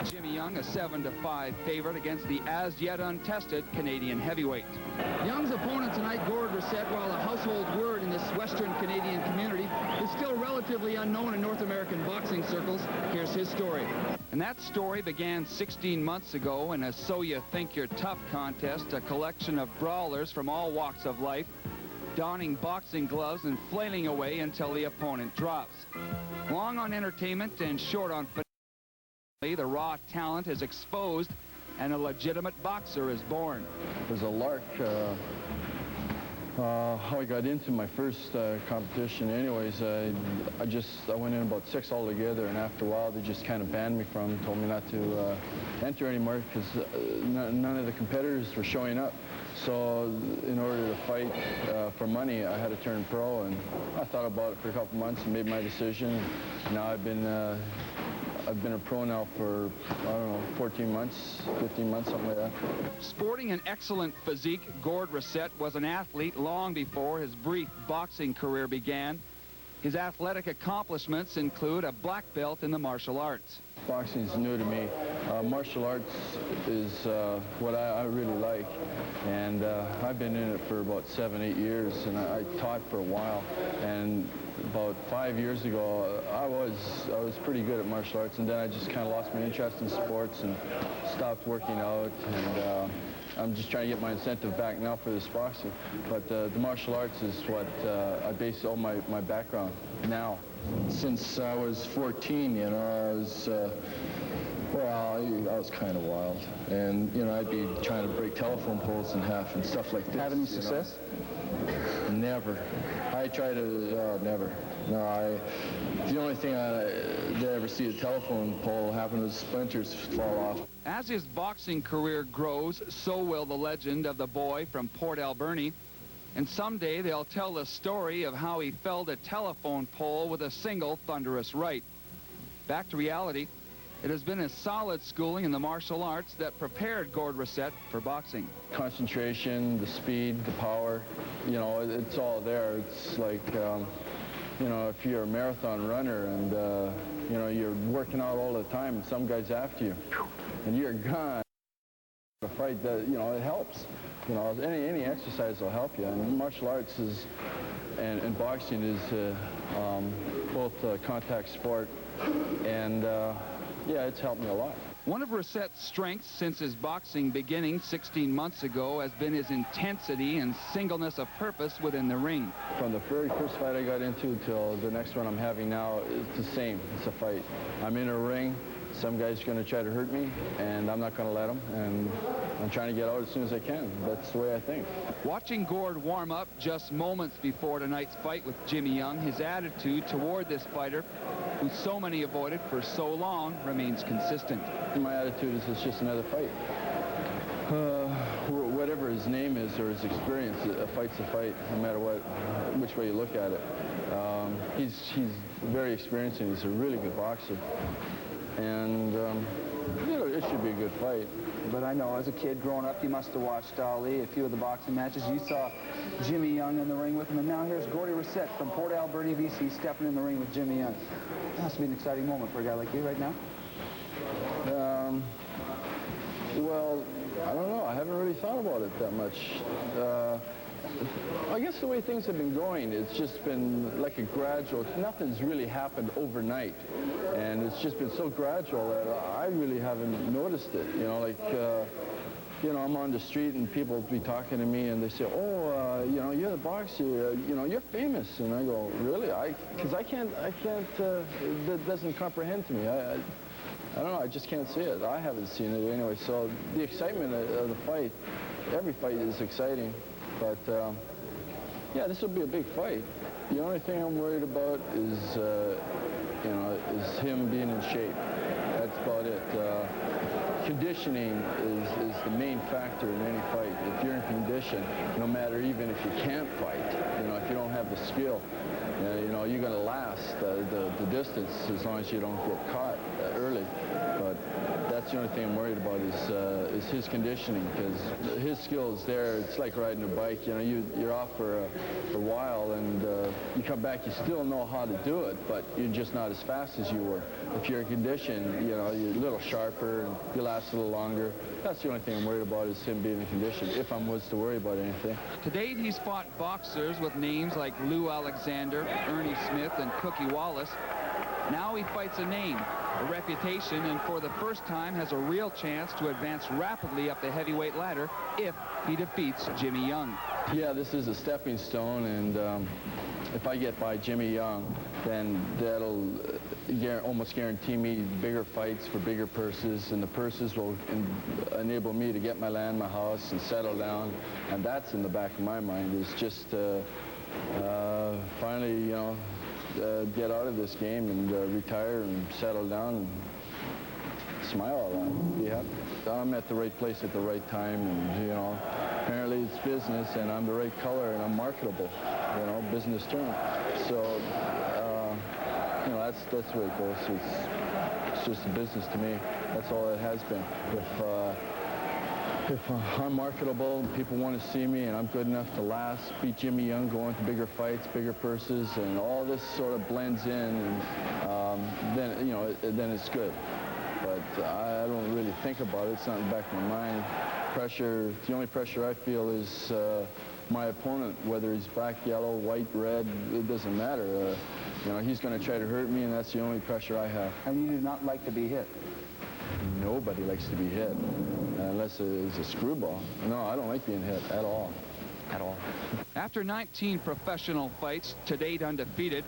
Jimmy Young, a 7-5 favorite against the as-yet untested Canadian heavyweight. Young's opponent tonight, Gordy Racette, while a household word in this Western Canadian community, is still relatively unknown in North American boxing circles. Here's his story. And that story began 16 months ago in a So You Think You're Tough contest, a collection of brawlers from all walks of life, donning boxing gloves and flailing away until the opponent drops. Long on entertainment and short on finale, the raw talent is exposed and a legitimate boxer is born. There's a lark. How I got into my first competition anyways, I went in about 6 altogether, and after a while they just kind of banned me told me not to enter anymore because none of the competitors were showing up. So in order to fight for money, I had to turn pro, and I thought about it for a couple months and made my decision. Now I've been a pro now for, I don't know, 14 months, 15 months, something like that. Sporting an excellent physique, Gordy Racette was an athlete long before his brief boxing career began. His athletic accomplishments include a black belt in the martial arts. Boxing is new to me. Martial arts is what I really like, and I've been in it for about 7-8 years, and I taught for a while. And about 5 years ago, I was pretty good at martial arts, and then I just kind of lost my interest in sports and stopped working out, and I'm just trying to get my incentive back now for this boxing. But the martial arts is what I base all my background now. Since I was 14, you know, I was kind of wild, and you know, I'd be trying to break telephone poles in half and stuff like this. Have any success? Never. I try to, never. No, the only thing I did ever see a telephone pole happen was splinters fall off. As his boxing career grows, so will the legend of the boy from Port Alberni. And someday they'll tell the story of how he felled a telephone pole with a single thunderous right. Back to reality, it has been a solid schooling in the martial arts that prepared Gordy Racette for boxing. Concentration, the speed, the power, you know, it's all there. It's like, you know, if you're a marathon runner and, you know, you're working out all the time and some guy's after you and you're gone, a fight that, you know, it helps. You know, any exercise will help you, and martial arts is, and boxing is both a contact sport, and yeah, it's helped me a lot. One of Racette's strengths since his boxing beginning 16 months ago has been his intensity and singleness of purpose within the ring. From the very first fight I got into till the next one I'm having now, it's the same. It's a fight. I'm in a ring. Some guy's going to try to hurt me, and I'm not going to let him, and I'm trying to get out as soon as I can. That's the way I think. Watching Gord warm up just moments before tonight's fight with Jimmy Young, his attitude toward this fighter, who so many avoided for so long, remains consistent. My attitude is it's just another fight. Whatever his name is or his experience, a fight's a fight, no matter which way you look at it. He's very experienced, and he's a really good boxer. And, you know, it should be a good fight. But I know, as a kid growing up, you must have watched Ali, a few of the boxing matches. You saw Jimmy Young in the ring with him, and now here's Gordy Racette from Port Alberni, BC, stepping in the ring with Jimmy Young. It has to be an exciting moment for a guy like you right now. Well, I don't know. I haven't really thought about it that much. I guess the way things have been going, it's just been like a gradual, nothing's really happened overnight. And it's just been so gradual that I really haven't noticed it. You know, like, you know, I'm on the street and people will be talking to me and they say, oh, you know, you're the boxer, you know, you're famous. And I go, really? Because I can't, that doesn't comprehend to me. I don't know, I just can't see it. I haven't seen it anyway. So the excitement of the fight, every fight is exciting. But, yeah, this will be a big fight. The only thing I'm worried about is, you know, is him being in shape. That's about it. Conditioning is the main factor in any fight. If you're in condition, no matter even if you can't fight, you know, if you don't have the skill, you know, you're going to last the distance as long as you don't get caught early. but that's the only thing I'm worried about is his conditioning, because his skill is there. It's like riding a bike. You know, you're off for a while, and you come back, you still know how to do it, but you're just not as fast as you were. If you're conditioned, you know, you're a little sharper, and you last a little longer. That's the only thing I'm worried about, is him being in condition, if I was to worry about anything. To date, he's fought boxers with names like Lou Alexander, Ernie Smith, and Cookie Wallace. Now he fights a name, a reputation, and for the first time has a real chance to advance rapidly up the heavyweight ladder if he defeats Jimmy Young. Yeah, this is a stepping stone, and if I get by Jimmy Young, then that'll almost guarantee me bigger fights for bigger purses, and the purses will enable me to get my land, my house, and settle down. And that's in the back of my mind, is just finally, you know, get out of this game and retire and settle down and smile all around, be happy. I'm at the right place at the right time, and, you know, apparently it's business, and I'm the right color, and I'm marketable, you know, business term. So, you know, that's the way it goes. It's just a business to me. That's all it has been. If I'm marketable and people want to see me and I'm good enough to last, beat Jimmy Young, go into bigger fights, bigger purses, and all this sort of blends in, and then, you know, then it's good. But I don't really think about it. It's not in the back of my mind. Pressure, the only pressure I feel is my opponent, whether he's black, yellow, white, red, it doesn't matter. You know, he's going to try to hurt me, and that's the only pressure I have. And you do not like to be hit? Nobody likes to be hit, unless it's a screwball. No, I don't like being hit at all. At all. After 19 professional fights, to date undefeated,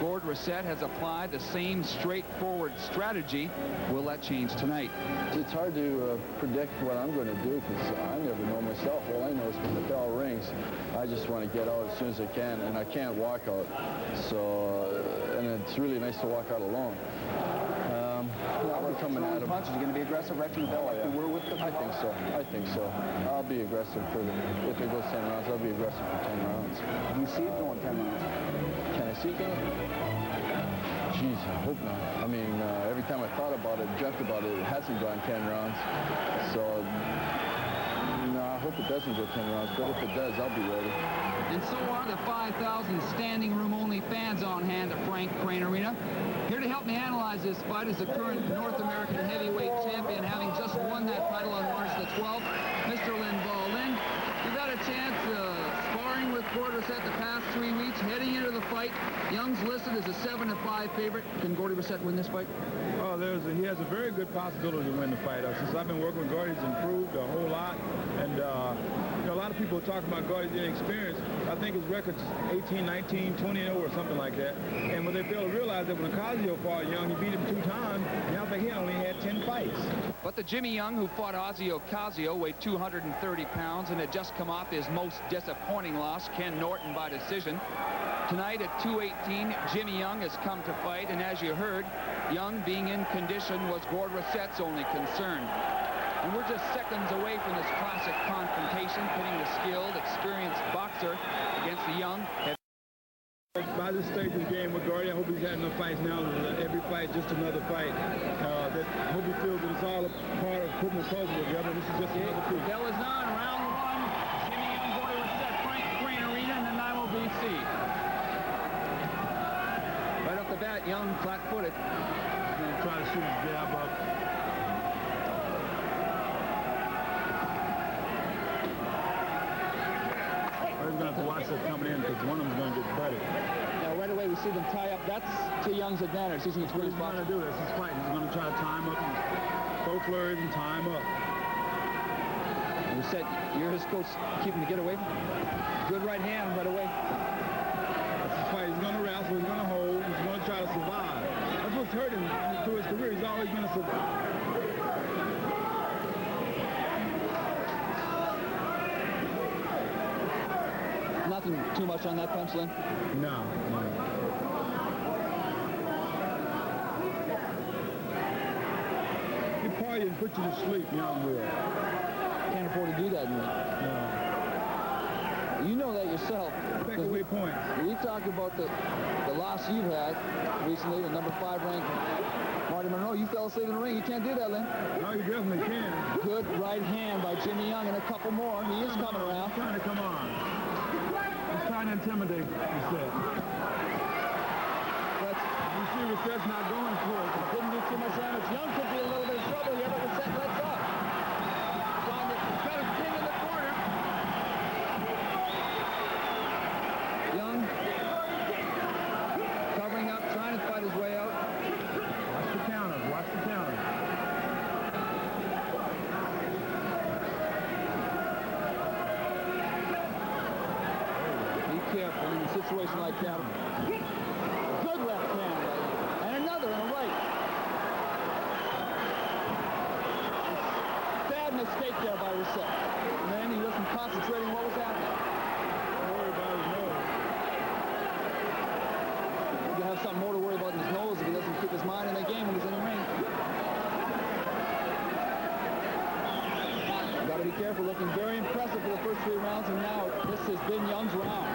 Gordy Racette has applied the same straightforward strategy. Will that change tonight? It's hard to predict what I'm going to do, because I never know myself. All I know is when the bell rings, I just want to get out as soon as I can, and I can't walk out. So, and it's really nice to walk out alone. We're coming at him. Punches. You're going to be aggressive right from the bell, like we were with the... I think so. I think so. I'll be aggressive for if it goes 10 rounds. I'll be aggressive for 10 rounds. Do you see it going 10 rounds? Can I see it going? Jeez, I hope not. I mean, every time I thought about it, dreamt about it, it hasn't gone 10 rounds. So, no, I hope it doesn't go 10 rounds. But if it does, I'll be ready. And so are the 5,000 standing room only fans on hand at Frank Crane Arena. Here to help me analyze this fight is the current North American heavyweight champion, having just won that title on March the 12th, Mr. Lynn Ball. Lynn, you've had a chance sparring with Gordy Racette the past 3 weeks. Heading into the fight, Young's listed as a 7-5 favorite. Can Gordy Racette win this fight? Oh, he has a very good possibility to win the fight. Since I've been working with Gordy, he's improved a whole lot. And, you know, a lot of people talk about Gordy's inexperience. I think his record's 18, 19, 20-0 or something like that. And what they fail to realize that when Ocasio fought Young, he beat him 2 times. And I think he only had 10 fights. But the Jimmy Young who fought Ozzy Ocasio weighed 230 pounds and had just come off his most disappointing loss, Ken Norton, by decision. Tonight at 218, Jimmy Young has come to fight, and as you heard, Young being in condition was Gordy Racette's only concern. And we're just seconds away from this classic confrontation, pitting the skilled, experienced boxer against the young. By this stage of the game with Gordy, I hope he's had enough fights now. Every fight, just another fight. I hope he feels that it's all a part of putting the puzzle together. This is just another piece. Bell is on, round 1. Jimmy Young, Gordy Racette, Frank Crane Arena in the Nanaimo, BC. Right off the bat, Young flat-footed. He's going to try to shoot his jab up. We're going to have to watch that coming in, because one of them's going to get butted. Now, right away, we see them tie up. That's to Young's advantage. He's going to He's going to do this. He's fighting. He's going to try to tie him up and throw flurries and tie him up. Racette, you're his coach. Keep him to get away. Good right hand right away. That's his fight. He's going to wrestle. He's going to hold. He's going to try to survive. That's what's hurt him through his career. He's always going to survive. Nothing too much on that punch, Lynn? No. He probably didn't put you to sleep, Young will. Can't afford to do that, Lynn. No. You know that yourself. Take away points. We talked about the loss you've had recently, the number 5 ranked Marty Monroe, you fell asleep in the ring. You can't do that, Lynn. No, you definitely can. Good right hand by Jimmy Young, and a couple more. He is coming around. He's trying to come on. He's trying to intimidate Racette. You see Racette's not going for it. Didn't do too much damage. Young could be a little bit of trouble here, but Racette lets up. Got his pin in the corner. Young covering up, trying to fight his way out. Watch the counters. Watch the counters. Be careful in a situation like that. Good left hand, and another in a right. Bad mistake there by Racette. Man, he wasn't concentrating what was happening. Don't worry about his nose. You have something more to worry about in his nose if he doesn't keep his mind in the game when he's in the ring. Got to be careful. Looking very impressive for the first 3 rounds, and now this has been Young's round.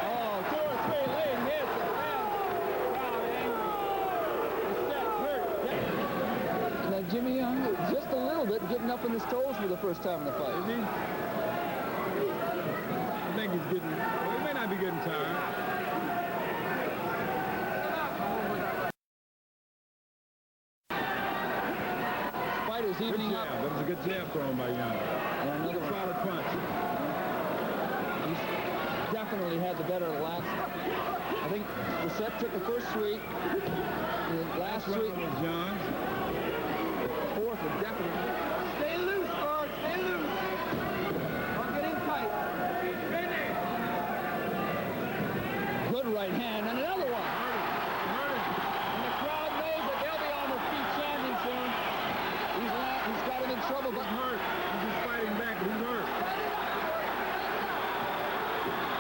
Oh, 2 or 3 late hits. Crowd angry. Racette hurt. Now Jimmy Young, just a little bit, getting up on his toes for the first time in the fight. Is he? I think he's getting, well, he may not be getting tired. Fight is evening up. That was a good jab thrown by Young. And another Solid punch. He's definitely had the better of the last. I think Racette took the first 3. The last 3. Round was Young's. Fourth was definitely. Stay loose, Bud. Stay loose. Don't get in tight. Good right hand, and another one. And the crowd knows that they'll be on their feet chanting soon. He's got him in trouble, but Hurt. He's just fighting back, but he's hurt.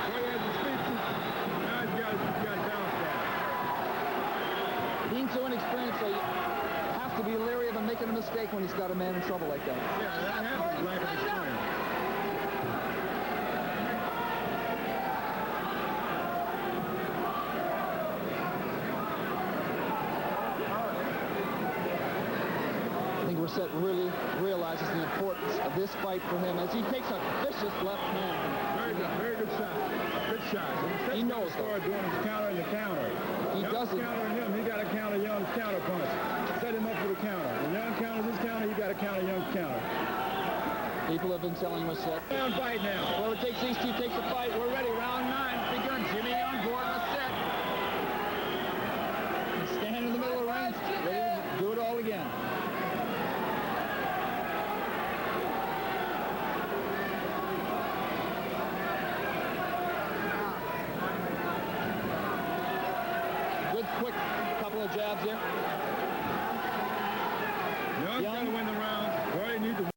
Gordy has his feet. Now he's got to bounce back. being so inexperienced, so you have to be leery of him making a mistake when he's got a man in trouble like that. Yeah, that happens. Lack of experience. Racette really realizes the importance of this fight for him as he takes a vicious left hand. Very good shot. Good shot. He knows start doing his counter in the counter. He Young's doesn't. countering him. He got to counter Young's counter punch. Set him up for the counter. When Young counters his counter, he got to counter Young's counter. People have been telling Racette. Round fight now. Whoever takes these two takes the fight. We're ready. Round 9 begun. Jimmy Young, Gordy Racette. Stand in the middle of the ring. Ready to do it all again. Quick couple of jabs here. Young's got to win the round. Gordy needs to win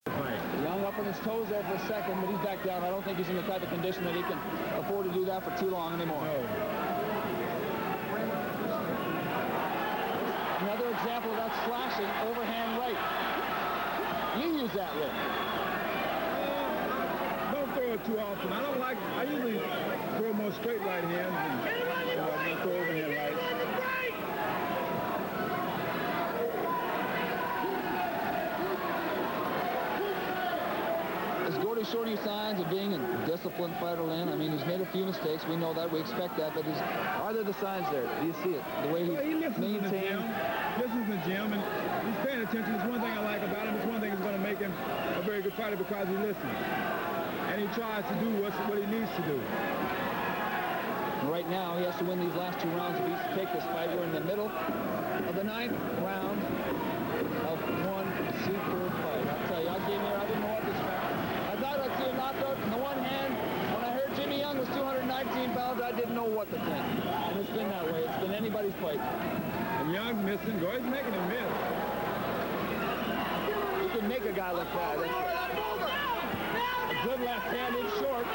the fight. Young up on his toes there for a second, but he's back down. I don't think he's in the type of condition that he can afford to do that for too long anymore. No. Another example of that slashing overhand right. You use that, Rick. Don't throw it too often. I usually throw more straight right hands and not throw overhand rights. Is Gordy showing you signs of being a disciplined fighter, Lynn? I mean, he's made a few mistakes. We know that. We expect that. But are there the signs there? Do you see it? The way Well, he he listens in the gym. Listens in the gym, and he's paying attention. It's one thing I like about him. It's one thing that's going to make him a very good fighter because he listens. And he tries to do what he needs to do. Right now, he has to win these last 2 rounds if he's to take this fight. We're in the middle of the 9th round of one super fight. I'll tell you, I came here, I didn't know what this round. I thought I'd see a knockout in the one hand. When I heard Jimmy Young was 219 pounds, I didn't know what to think. And it's been that way. It's been anybody's fight. And Young's missing. Gordy's making him miss. You can make a guy look bad. A good left hand in short.